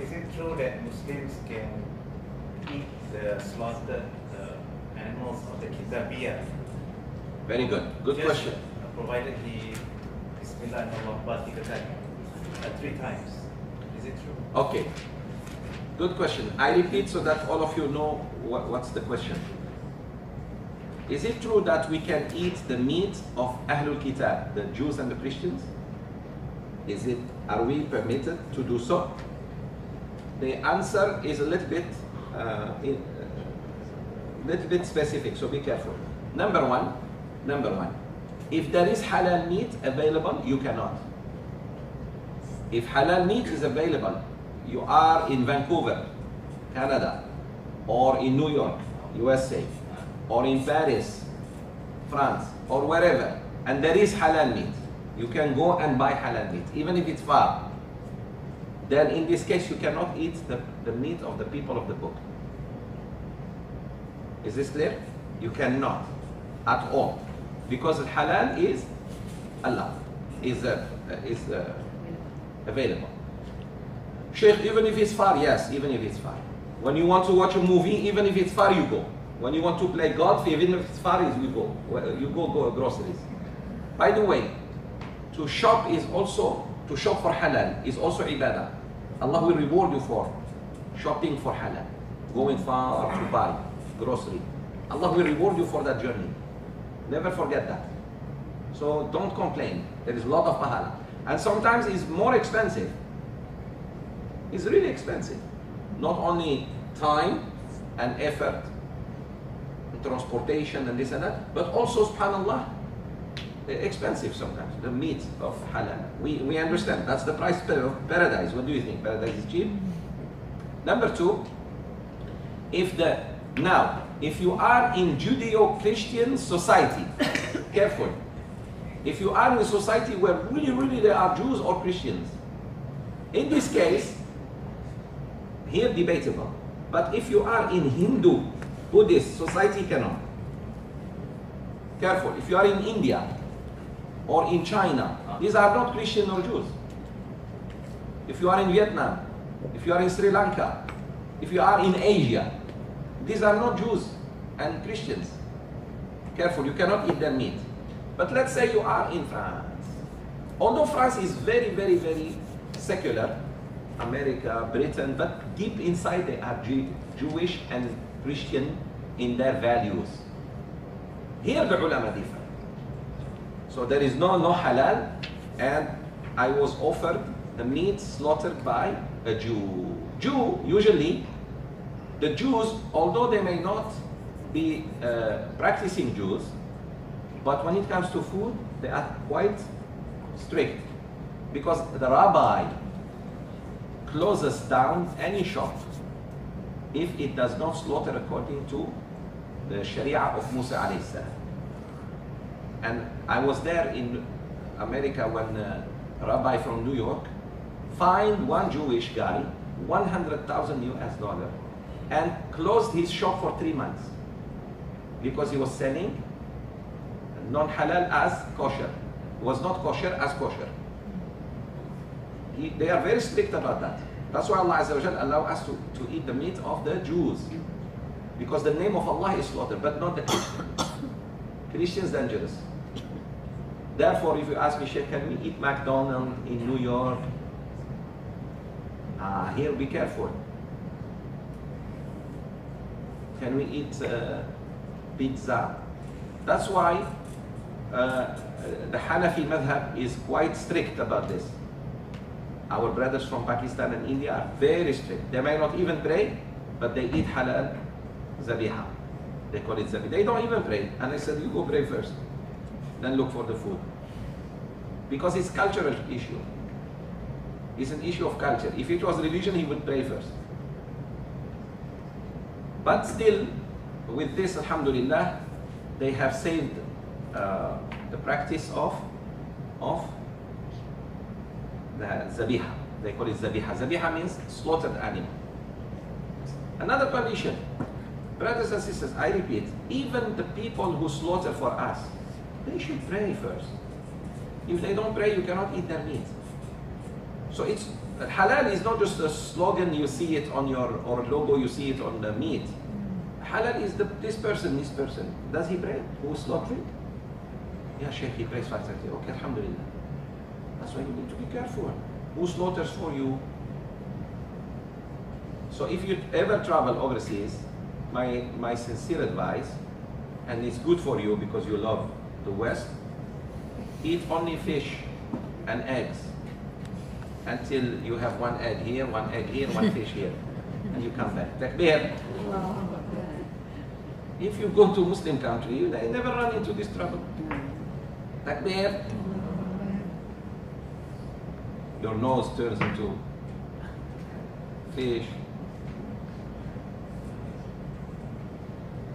is it true that Muslims can eat the slaughtered animals of the Kitabiyah? Very good. Good question. Provided he Bismillah and Allah Akbar 3 times. Is it true? Okay. Good question. I repeat so that all of you know what's the question. Is it true that we can eat the meat of Ahlul Kitab, the Jews and the Christians? Are we permitted to do so? The answer is a little bit specific, so be careful. Number one, if there is halal meat available, you cannot. If halal meat is available, you are in Vancouver, Canada, or in New York, USA, or in Paris, France, or wherever, and there is halal meat, you can go and buy halal meat, even if it's far. Then in this case, you cannot eat the meat of the people of the book. Is this clear? You cannot at all, because halal is Allah, is available. Sheikh, even if it's far, yes, even if it's far. When you want to watch a movie, even if it's far, you go. When you want to play golf, even if it's far, you go. You go groceries. By the way, to shop for halal is also ibadah. Allah will reward you for shopping for halal, going far to buy grocery. Allah will reward you for that journey. Never forget that. So don't complain. There is a lot of pahala. And sometimes it's more expensive. It's really expensive. Not only time and effort, and transportation and this and that, but also, subhanallah, expensive sometimes, the meat of halal. We understand, that's the price of paradise. What do you think? Paradise is cheap? Number two, if you are in Judeo-Christian society, careful. If you are in a society where really there are Jews or Christians, in this case, here debatable. But if you are in Hindu, Buddhist society, cannot. Careful, if you are in India or in China, these are not Christian or Jews. If you are in Vietnam, if you are in Sri Lanka, if you are in Asia, these are not Jews and Christians. Careful, you cannot eat their meat. But let's say you are in France. Although France is very secular, America, Britain, but deep inside they are Jewish and Christian in their values. Here the ulama differ. So there is no halal, and I was offered the meat slaughtered by a Jew. Usually, the Jews, although they may not be practicing Jews, but when it comes to food, they are quite strict, because the rabbi closes down any shop if it does not slaughter according to the Sharia of Musa alayhi salam. And I was there in America when a rabbi from New York fined one Jewish guy $100,000 US and closed his shop for 3 months because he was selling non-halal as kosher. It was not kosher as kosher. They are very strict about that. That's why Allah Azza wa Jalla allows us to eat the meat of the Jews, because the name of Allah is slaughtered, but not the Christians. Christians dangerous. Therefore, if you ask me, Sheikh, can we eat McDonald's in New York? Here, be careful. Can we eat pizza? That's why the Hanafi madhab is quite strict about this. Our brothers from Pakistan and India are very strict. They may not even pray, but they eat halal zabiha. They call it zabiha. They don't even pray. And I said, you go pray first, then look for the food. Because it's cultural issue. It's an issue of culture. If it was religion, he would pray first. But still, with this, alhamdulillah, they have saved the practice of the zabiha. They call it zabiha. Zabiha means slaughtered animal. Another condition, brothers and sisters, I repeat, even the people who slaughter for us, they should pray first. If they don't pray, you cannot eat their meat. So it's Halal is not just a slogan, you see it on your, or a logo, you see it on the meat. Halal is this person. Does he pray? Who is slaughtering? Yeah, Sheikh, he prays 5:30. Okay, alhamdulillah. That's why you need to be careful. Who slaughters for you? So if you ever travel overseas, my sincere advice, and it's good for you because you love the West, eat only fish and eggs until you have one egg here, one egg here, one fish here, and you come back. Takbir. If you go to Muslim country, they never run into this trouble. Takbir. Your nose turns into fish.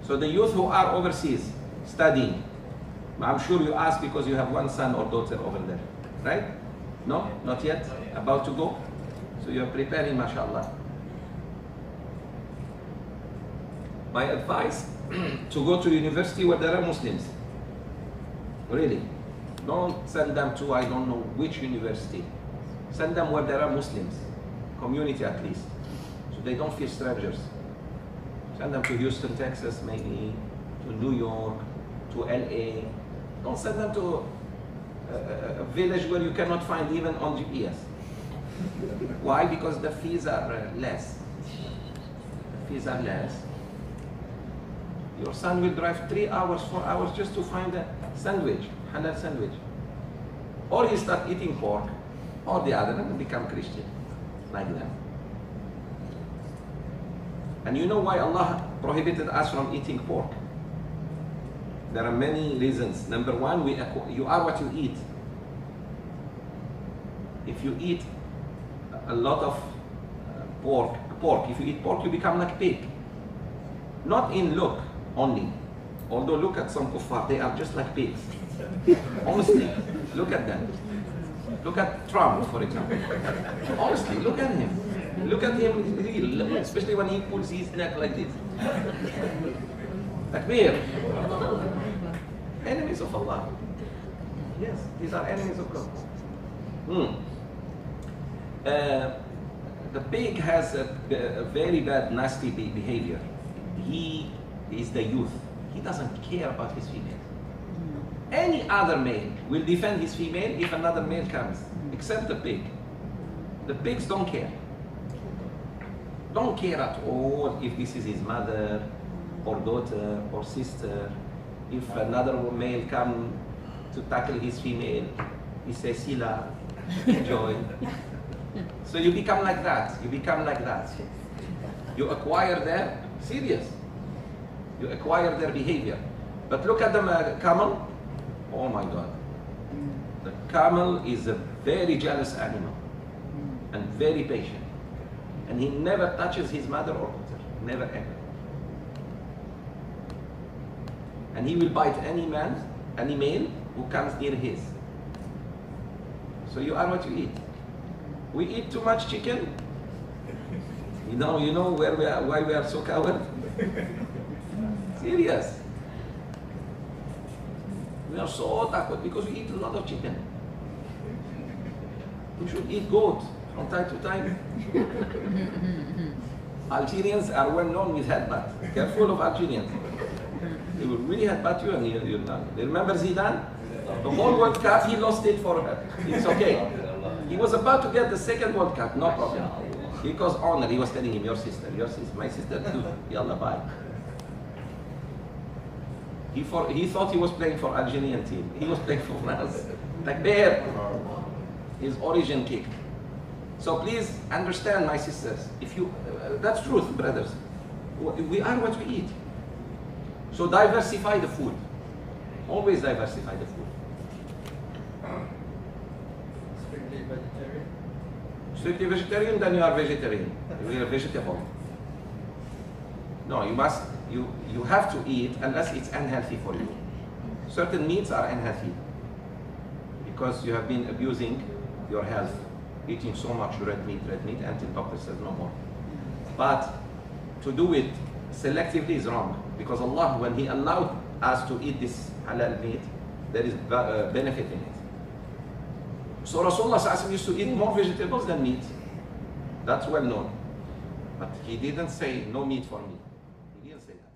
So the youth who are overseas studying, I'm sure you ask because you have one son or daughter over there, right? No? Not yet? About to go? So you're preparing, mashallah. My advice, to go to university where there are Muslims. Really. Don't send them to I don't know which university. Send them where there are Muslims. Community at least. So they don't feel strangers. Send them to Houston, Texas, maybe, to New York, to LA. Don't send them to a village where you cannot find even on GPS. Why? Because the fees are less. The fees are less. Your son will drive 3 hours, 4 hours just to find a sandwich, halal sandwich. Or he start eating pork, or the other, and become Christian, like them. And you know why Allah prohibited us from eating pork? There are many reasons. Number one, you are what you eat. If you eat a lot of pork, if you eat pork, you become like pig. Not in look only. Although look at some kuffar, they are just like pigs. Honestly, look at them. Look at Trump, for example. Honestly, look at him. Look at him, especially when he pulls his neck like this. Takbir. Enemies of Allah. Yes, these are enemies of God. The pig has a very bad, nasty behavior. He is the youth. He doesn't care about his female. Any other male will defend his female if another male comes, except the pig. The pigs don't care. Don't care at all if this is his mother or daughter or sister. If another male come to tackle his female, he says, Sila, enjoy. So you become like that. You become like that. You acquire their, serious. You acquire their behavior. But look at the camel. Oh my God. The camel is a very jealous animal and very patient. And he never touches his mother or daughter. Never ever. And he will bite any man, any male who comes near his. So you are what you eat. We eat too much chicken. You know why we are so coward? Serious. We are so takut because we eat a lot of chicken. We should eat goat from time to time. Algerians are well known with headbutt. Careful of Algerians. They will really headbutt you and you're not. Remember Zidane? The whole World Cup, he lost it for her. It's okay. He was about to get the second World Cup, no problem. Because honor, he was telling him, your sister, my sister too. Yallah, bye. He thought he was playing for Algerian team. He was playing for France. Takbir. His origin kicked. So please understand, my sisters. If you, that's truth, brothers. We are what we eat. So diversify the food. Always diversify the food. Strictly vegetarian? Strictly vegetarian, then you are vegetarian. You are vegetable. No, you have to eat unless it's unhealthy for you. Certain meats are unhealthy because you have been abusing your health, eating so much red meat until doctor says no more. But to do it selectively is wrong because Allah, when He allowed us to eat this halal meat, there is benefit in it. So Rasulullah used to eat more vegetables than meat. That's well known. But he didn't say no meat for me. He didn't say that.